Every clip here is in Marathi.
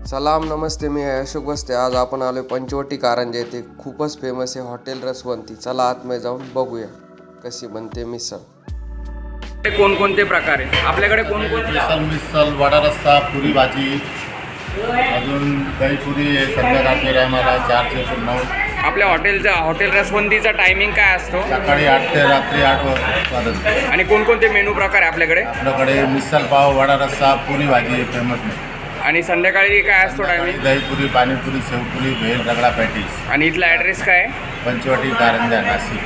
सलाम नमस्ते, मी अशोक बस्ते। आज आपण आलो पंचवटी कारंजा येथे खूपच फेमस आहे हॉटेल रसवंती। चला आतमध्ये जाऊन बघूया कशी बनते मिसळ। कोणकोणते प्रकार आहे आपल्याकडे? कोणकोणते? मिसळ, वडा रस्सा, पुरी भाजी, अजून दही पुरी आहे। संध्याकाळच्या टायमाला 4 ते 9। आपल्या हॉटेल रसवंतीचा टायमिंग काय असतो? सकाळी 8 ते रात्री 8 वाजता। आणि कोणकोणते मेनू प्रकार आहे आपल्याकडे? आपल्याकडे मिसळ पाव, वडा रस्सा, पुरी भाजी फेमस आहे। आणि संध्याकाळी काय असतो टायमिंग? दहीपुरी, पाणीपुरी, शेवपुरी, भेल, रगडा पॅटीस। आणि इथला ॲड्रेस काय आहे? पंचवटी कारंजा, नाशिक।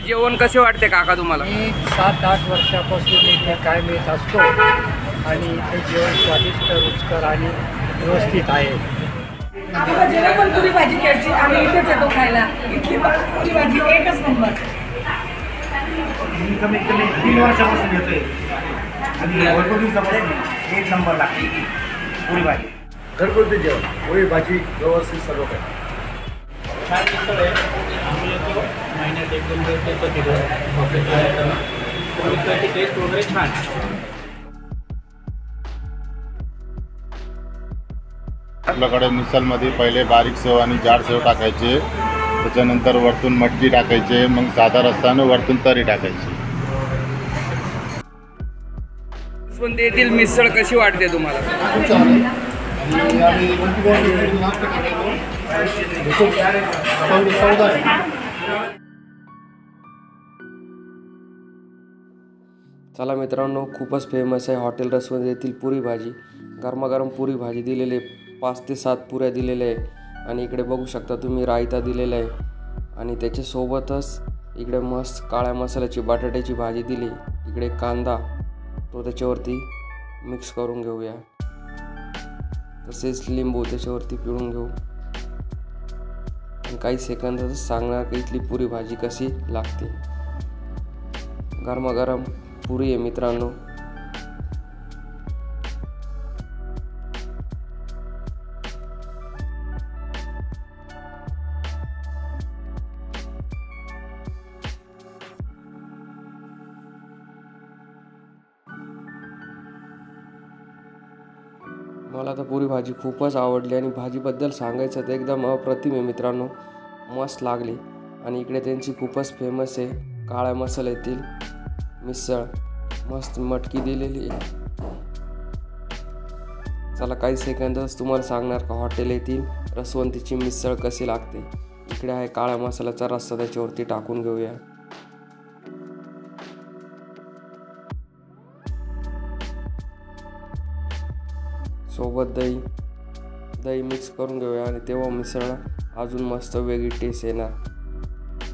जेवण कसे वाटते काका तुम्हाला? मी 7-8 वर्षापासून इथे कायम येत असतो आणि इथे जेवण स्वादिष्ट, रुचकर आणि व्यवस्थित आहे। आम्हाला जेव्हा पण पुरी भाजी खायची आम्ही इथेच येतो खायला। इथली पुरी भाजी एकच नंबर। मी कमीत कमी 3 वर्षापासून येतोय आणि भरपूर दिवसापासून एक नंबर लागते पुरी भाजी। घरगुती जेवण, पुरी भाजी व्यवस्थित सर्व काही छान मिसळ आहे। आम्ही येतो महिन्यात 1-2 दिवस येतो तिथं। पुरीची टेस्ट वगैरे छान। आपल्याकडे मिसळमध्ये पहिले बारीक सेव आणि जाड सेव टाकायचे, त्याच्यानंतर वरतून मटकी टाकायचे, मग साधा रस्साने वरतून तरी टाकायची। रसवंती येथील मिसळ कशी वाटते तुम्हाला? चला मित्रांनो, खूपच फेमस आहे हॉटेल रसवंती येथील पुरी भाजी। गरमागरम पुरी भाजी दिलेली आहे, 5 ते 7 पुऱ्या दिलेल्या आहे। आणि इकडे बघू शकता तुम्ही रायता दिलेला आहे आणि त्याच्यासोबतच इकडे मस्त काळ्या मसाल्याची बटाट्याची भाजी दिली। इकडे कांदा तो त्याच्यावरती मिक्स करून घेऊया, तसेच लिंबू त्याच्यावरती पिळून घेऊ आणि काही सेकंदातच सांगणार की इथली पुरी भाजी कशी लागते। गरमागरम पुरी आहे मित्रांनो। मला तर पुरी भाजी खूपच आवडली आणि भाजीबद्दल सांगायचं तर एकदम अप्रतिम आहे मित्रांनो, मस्त लागली। आणि इकडे त्यांची खूपच फेमस आहे काळ्या मसाल्यातील मिसळ, मस्त मटकी दिलेली आहे। चला काही सेकंदच तुम्हाला सांगणार का हॉटेल येथील रसवंतीची मिसळ कशी लागते। इकडे आहे काळ्या मसाल्याचा रस्सा, त्याच्यावरती टाकून घेऊया। सोबत दही मिक्स करून घेऊया आणि तेव्हा मिसळला अजून मस्त वेगळी टेस्ट येणार।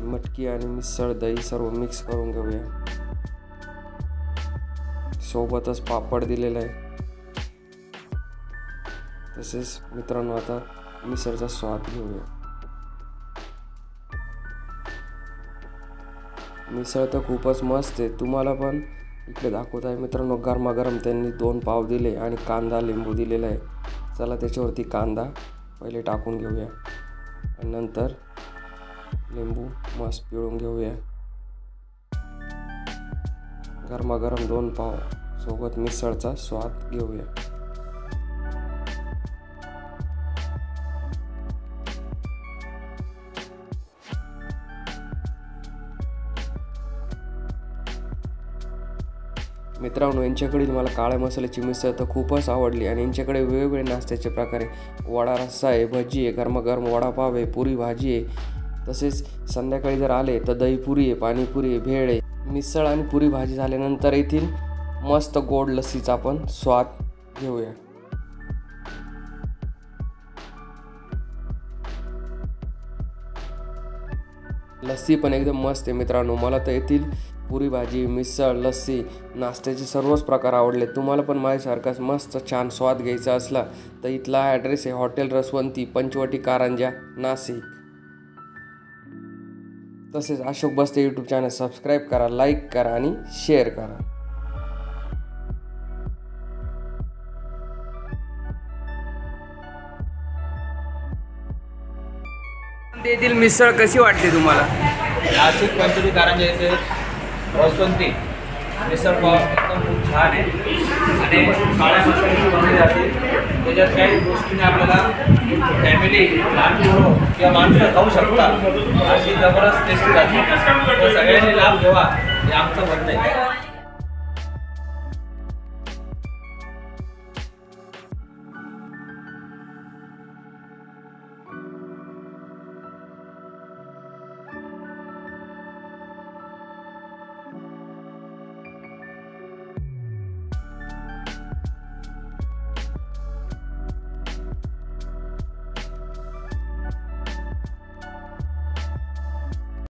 मटकी आणि मिसळ, दही सर्व मिक्स करून घेऊया। सोबतच पापड दिलेला आहे। तसेच मित्रांनो आता मिसळचा स्वाद घेऊया। मिसळ तर खूपच मस्त आहे, तुम्हाला पण इकडे दाखवत आहे मित्रांनो। गरमागरम त्यांनी 2 पाव दिले आणि कांदा लिंबू दिलेला आहे। चला त्याच्यावरती कांदा पहिले टाकून घेऊया आणि नंतर लिंबू मस्त पिळून घेऊया। गरमागरम 2 पाव सोबत मिसळचा स्वाद घेऊया। मित्रांनो, यांच्याकडील मला काळ्या मसाल्याची मिसळ तर खूपच आवडली आणि यांच्याकडे वेगवेगळे नाश्त्याचे प्रकार आहे। वडा रस्सा आहे, भजी आहे, गरमागरम वडापाव आहे, पुरी भाजी आहे। तसेच संध्याकाळी जर आले तर दहीपुरी आहे, पाणीपुरी आहे, भेळ आहे। मिसळ आणि पुरी भाजी झाल्यानंतर येथील मस्त गोड लस्सीचा आपण स्वाद घेऊया। लस्सी पण एकदम मस्त आहे मित्रांनो। मला तर येथील पुरी भाजी, मिसळ, लस्सी, नाश्त्याचे सर्वच प्रकार आवडले। तुम्हाला पण माझ्यासारखाच मस्त छान स्वाद घ्यायचा असला तर इथला ॲड्रेस आहे हॉटेल रसवंती, पंचवटी कारंजा, नाशिक। तसेच अशोक बस्ते यूट्यूब चॅनल सबस्क्राईब करा, लाईक करा आणि शेअर करा। येथील मिसळ कशी वाटते तुम्हाला? नाशिक पंचवटी कारंजा येथे रसवंती मिसळ पाव एकदम छान आहे आणि काळ्या मसाल्याची बनवली जाते. त्याच्यात काही गोष्टीने आपल्याला फॅमिली लहान मुलं किंवा माणसं खाऊ शकतात अशी जबरदस्त टेस्टी राहते. तर सगळ्यांनी लाभ घ्यावा हे आमचं म्हणणं आहे.